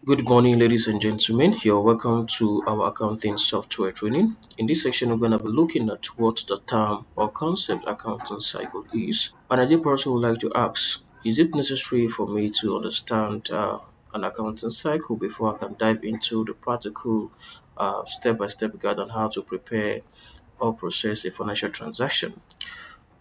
Good morning, ladies and gentlemen. You're welcome to our accounting software training. In this section, we're going to be looking at what the term or concept accounting cycle is. And I did person would like to ask, is it necessary for me to understand an accounting cycle before I can dive into the practical step-by-step guide on how to prepare or process a financial transaction?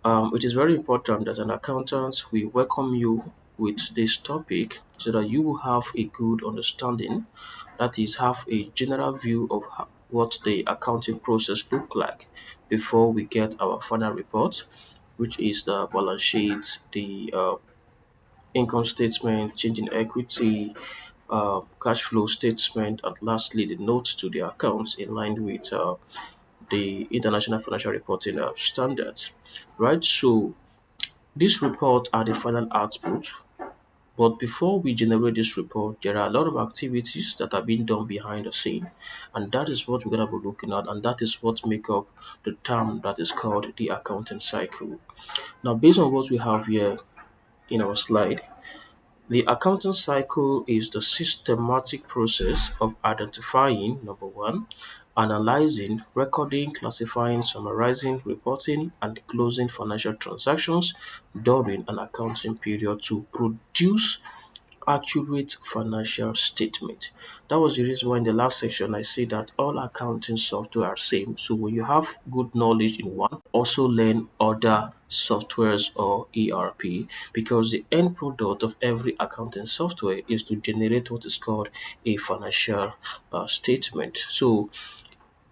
It is very important that an accountant will welcome you with this topic so that you will have a good understanding, that is, have a general view of what the accounting process look like before we get our final report, which is the balance sheet, the income statement, change in equity, cash flow statement, and lastly the notes to the accounts in line with the international financial reporting standards. Right, so these reports are the final output, but before we generate this report, there are a lot of activities that are being done behind the scene, and that is what we're going to be looking at, and that is what make up the term that is called the accounting cycle. Now, based on what we have here in our slide, the accounting cycle is the systematic process of identifying, number one, analyzing, recording, classifying, summarizing, reporting, and closing financial transactions during an accounting period to produce accurate financial statement. That was the reason why in the last section I said that all accounting software are same. So when you have good knowledge in one, also learn other softwares or ERP, because the end product of every accounting software is to generate what is called a financial statement. So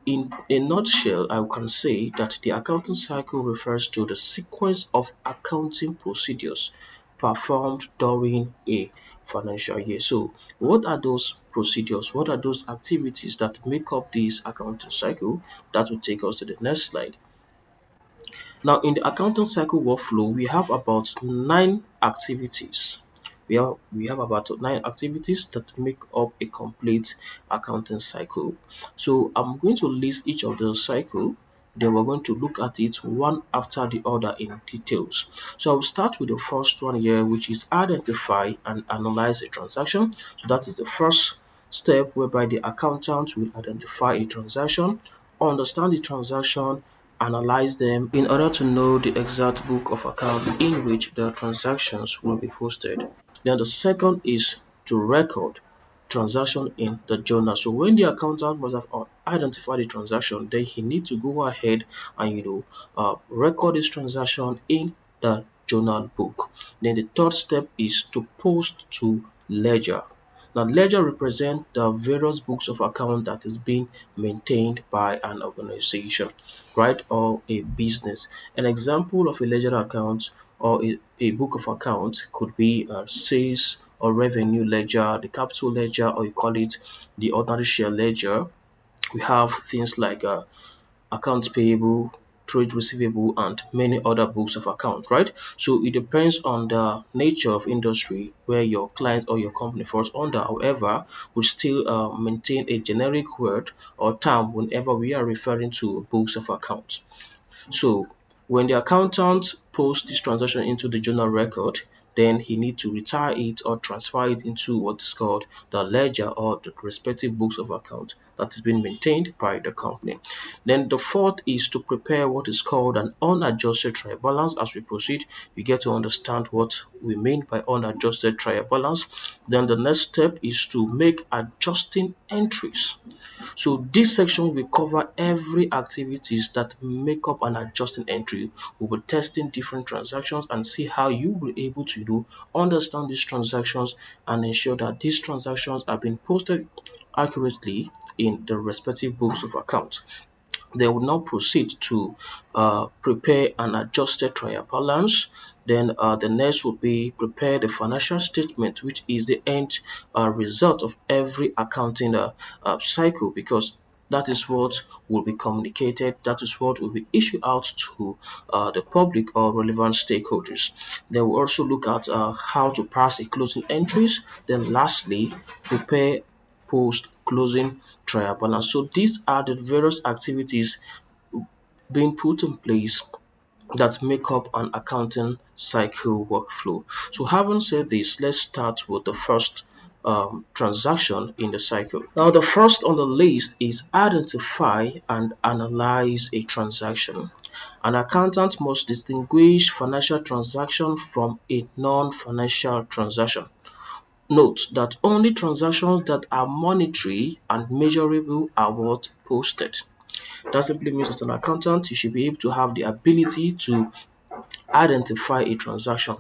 in a nutshell, I can say that the accounting cycle refers to the sequence of accounting procedures performed during a financial year. So, what are those procedures? What are those activities that make up this accounting cycle? That will take us to the next slide. Now, in the accounting cycle workflow, we have about nine activities. We have about nine activities that make up a complete accounting cycle. So I'm going to list each of the cycle. Then we're going to look at it one after the other in details. So I'll start with the first one here, which is identify and analyze a transaction. So that is the first step whereby the accountant will identify a transaction, understand the transaction, analyze them in order to know the exact book of account in which the transactions will be posted. Then the second is to record transaction in the journal. So when the accountant must have identified the transaction, then he needs to go ahead and record this transaction in the journal book. Then the third step is to post to ledger. Now, ledger represent the various books of account that is being maintained by an organization, right, or a business. An example of a ledger account or a book of account could be sales or revenue ledger, the capital ledger, or you call it the ordinary share ledger. We have things like accounts payable, trade receivable, and many other books of account, right? So it depends on the nature of industry where your client or your company falls under. However, we still maintain a generic word or term whenever we are referring to books of accounts. So when the accountant posts this transaction into the journal record, then he need to retire it or transfer it into what is called the ledger or the respective books of account that is being maintained by the company. Then the fourth is to prepare what is called an unadjusted trial balance. As we proceed, you get to understand what we mean by unadjusted trial balance. Then the next step is to make adjusting entries. So this section will cover every activities that make up an adjusting entry. We will testing different transactions and see how you will be able to understand these transactions and ensure that these transactions are being posted accurately in the respective books of account. They will now proceed to prepare an adjusted trial balance. Then the next will be prepare the financial statement, which is the end result of every accounting cycle, because that is what will be communicated. That is what will be issued out to the public or relevant stakeholders. They will also look at how to pass a closing entries. Then lastly, prepare post closing trial balance. So these are the various activities being put in place that make up an accounting cycle workflow. So having said this, let's start with the first transaction in the cycle. Now, the first on the list is identify and analyze a transaction. An accountant must distinguish financial transaction from a non-financial transaction. Note that only transactions that are monetary and measurable are what posted. That simply means that an accountant you should be able to have the ability to identify a transaction.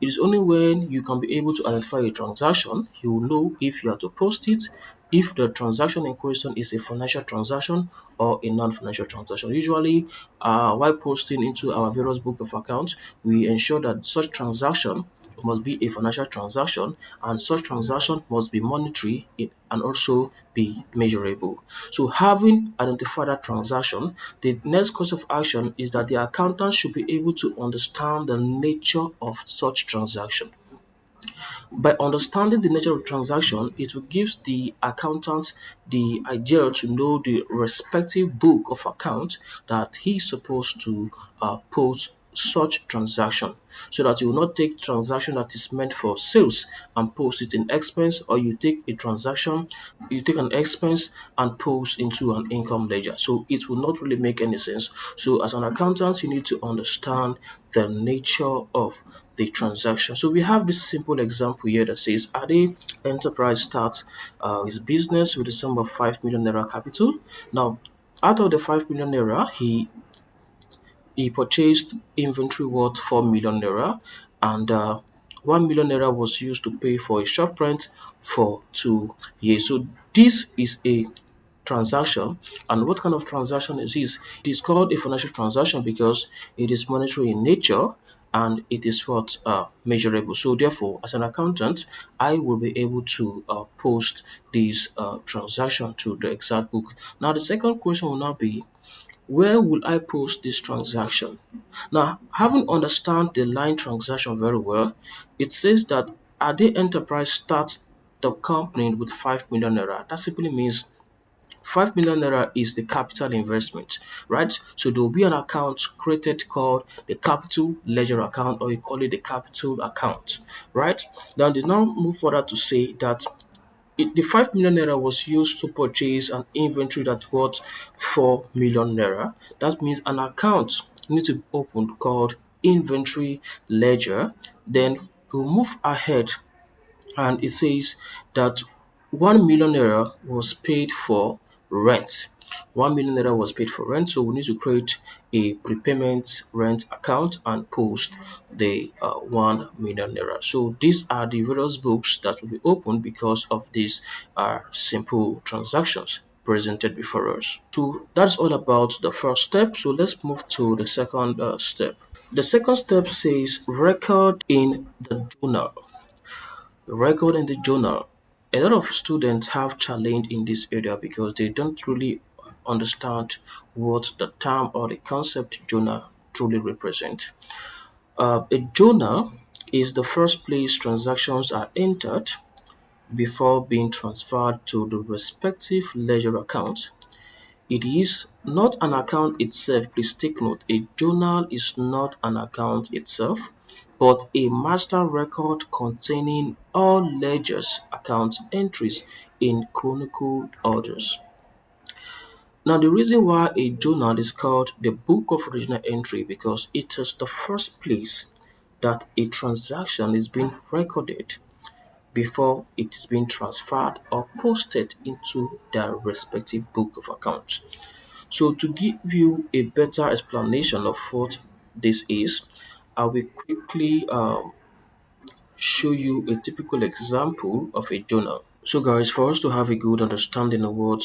It is only when you can be able to identify a transaction, you will know if you have to post it, if the transaction in question is a financial transaction or a non-financial transaction. Usually, while posting into our various book of accounts, we ensure that such transaction must be a financial transaction and such transaction must be monetary and also be measurable. So having identified that transaction, the next course of action is that the accountant should be able to understand the nature of such transaction. By understanding the nature of transaction, it will give the accountant the idea to know the respective book of account that he's supposed to post such transaction, so that you will not take transaction that is meant for sales and post it in expense, or you take an expense and post into an income ledger. So it will not really make any sense. So as an accountant, you need to understand the nature of the transaction. So we have this simple example here that says Ade Enterprise starts his business with a sum of 5 million naira capital. Now, out of the 5 million naira, he purchased inventory worth 4 million naira, and 1 million naira was used to pay for a shop rent for 2 years. So this is a transaction. And what kind of transaction is this? It is called a financial transaction because it is monetary in nature and it is what measurable. So therefore, as an accountant, I will be able to post this transaction to the exact book. Now, the second question will now be, where will I post this transaction? Now, having understand the line transaction very well, it says that Ade Enterprise starts the company with 5 million naira. That simply means 5 million naira is the capital investment, right? So there will be an account created called the capital ledger account, or you call it the capital account, right? Now they now move further to say that the 5 million naira was used to purchase an inventory that worth 4 million naira. That means an account needs to be opened called inventory ledger. Then we'll move ahead and it says that 1 million naira was paid for rent. 1 million naira was paid for rent, so we need to create a prepayment rent account and post the 1 million naira. So these are the various books that will be opened because of these simple transactions presented before us. So that's all about the first step. So let's move to the second step. The second step says record in the journal. Record in the journal. A lot of students have challenge in this area because they don't really understand what the term or the concept journal truly represent. A journal is the first place transactions are entered before being transferred to the respective ledger account. It is not an account itself. Please take note, a journal is not an account itself, but a master record containing all ledgers account entries in chronicle orders. Now, the reason why a journal is called the book of original entry because it is the first place that a transaction is being recorded before it is being transferred or posted into their respective book of accounts. So to give you a better explanation of what this is, I will quickly show you a typical example of a journal. So guys, for us to have a good understanding of what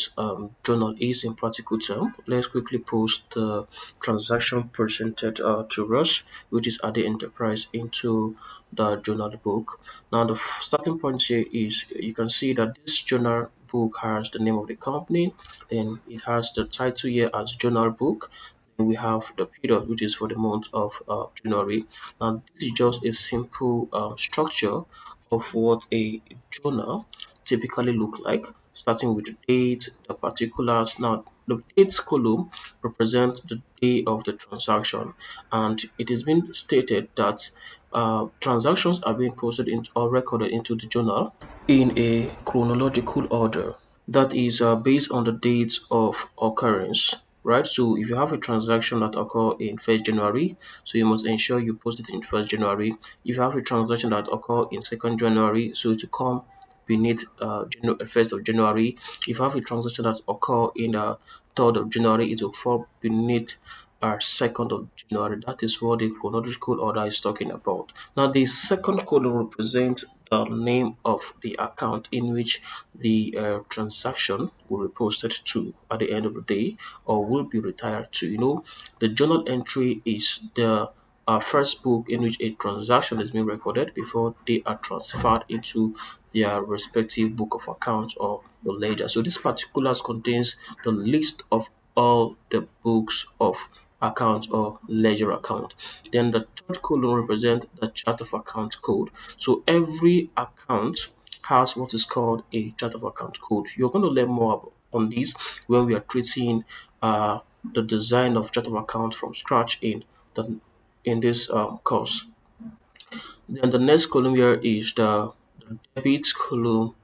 journal is in practical term, let's quickly post the transaction presented to us, which is at the enterprise, into the journal book. Now the starting point here is you can see that this journal book has the name of the company, then it has the title here as journal book. Then we have the period, which is for the month of January. Now this is just a simple structure of what a journal typically look like, starting with the date, the particulars. Now, the dates column represents the day of the transaction, and it has been stated that transactions are being posted in or recorded into the journal in a chronological order. That is based on the dates of occurrence, right? So if you have a transaction that occur in 1st January, so you must ensure you post it in 1st January. If you have a transaction that occur in 2nd January, so to come beneath 1st of January. If you have a transaction that occur in 3rd of January, it will fall beneath 2nd of January. That is what the chronological order is talking about. Now, the second column represents the name of the account in which the transaction will be posted to at the end of the day or will be retired to. The journal entry is the first book in which a transaction is being recorded before they are transferred into their respective book of accounts or the ledger. So this particulars contains the list of all the books of account or ledger account. Then the third column represents the chart of account code. So every account has what is called a chart of account code. You're going to learn more on this when we are creating the design of chart of account from scratch in this course. Then the next column here is the debit column.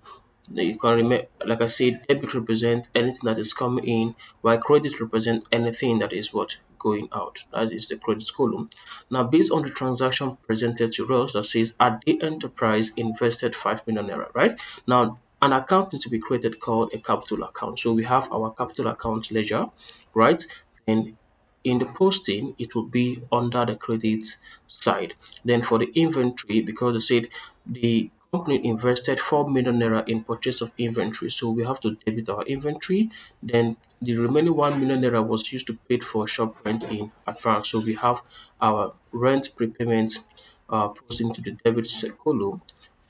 You can remember, like I said, debit represent anything that is coming in, while credit represent anything that is what going out. That is the credit column. Now, based on the transaction presented to us that says at the enterprise invested 5 million naira, right? Now, an account needs to be created called a capital account. So we have our capital account ledger, right? And in the posting, it will be under the credit side. Then for the inventory, because they said the company invested 4 million naira in purchase of inventory, so we have to debit our inventory. Then the remaining 1 million naira was used to pay for shop rent in advance. So we have our rent prepayment put into the debit column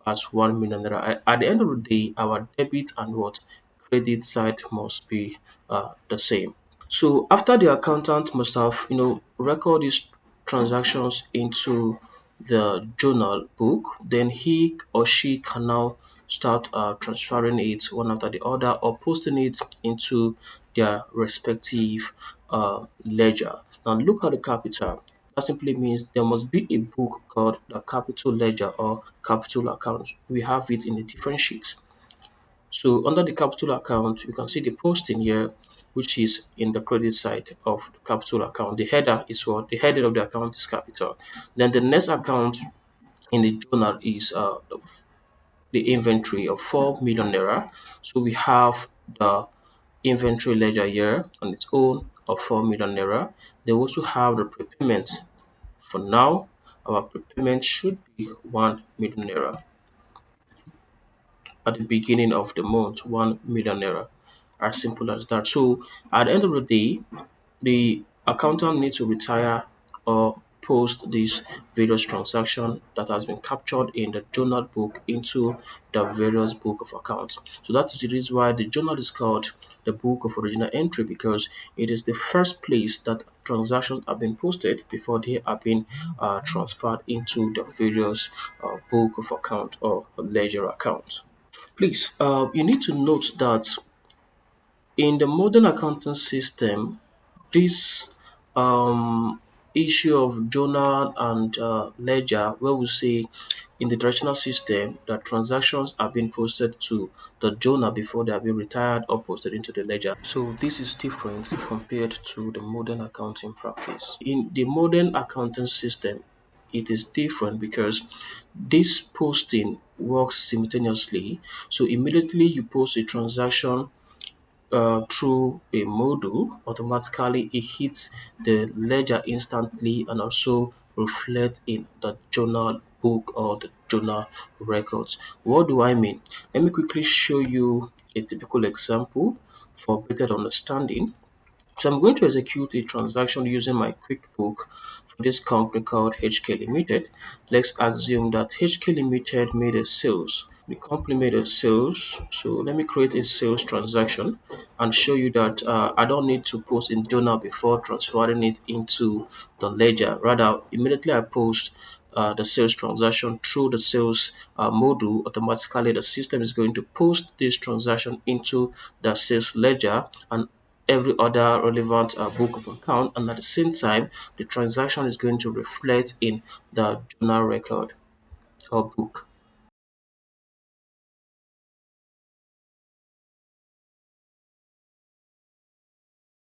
as 1 million naira. At the end of the day, our debit and what credit side must be the same. So after the accountant must have, record these transactions into the journal book, then he or she can now start transferring it one after the other or posting it into their respective ledger. Now look at the capital. That simply means there must be a book called the capital ledger or capital account. We have it in a different sheet. So under the capital account, you can see the posting here, which is in the credit side of the capital account. The header is what the header of the account is capital. Then the next account in the journal is the inventory of 4 million naira. So we have the inventory ledger here on its own of 4 million naira. They also have the prepayment. For now, our prepayment should be 1 million naira at the beginning of the month, 1 million naira. As simple as that. So at the end of the day, the accountant needs to retire or post this various transaction that has been captured in the journal book into the various book of accounts. So that is the reason why the journal is called the book of original entry, because it is the first place that transactions have been posted before they have been transferred into the various book of account or ledger account. Please, you need to note that in the modern accounting system, this issue of journal and ledger, where we say in the traditional system that transactions are being posted to the journal before they are being retired or posted into the ledger. So this is different compared to the modern accounting practice. In the modern accounting system, it is different because this posting works simultaneously. So immediately you post a transaction through a module, automatically it hits the ledger instantly and also reflect in the journal book or the journal records. What do I mean? Let me quickly show you a typical example for better understanding. So I'm going to execute a transaction using my QuickBook for this company called HK Limited. Let's assume that HK Limited made a sales. The company made a sales. So let me create a sales transaction and show you that I don't need to post in journal before transferring it into the ledger. Rather, immediately I post the sales transaction through the sales module, automatically the system is going to post this transaction into the sales ledger and every other relevant book of account, and at the same time the transaction is going to reflect in the journal record or book.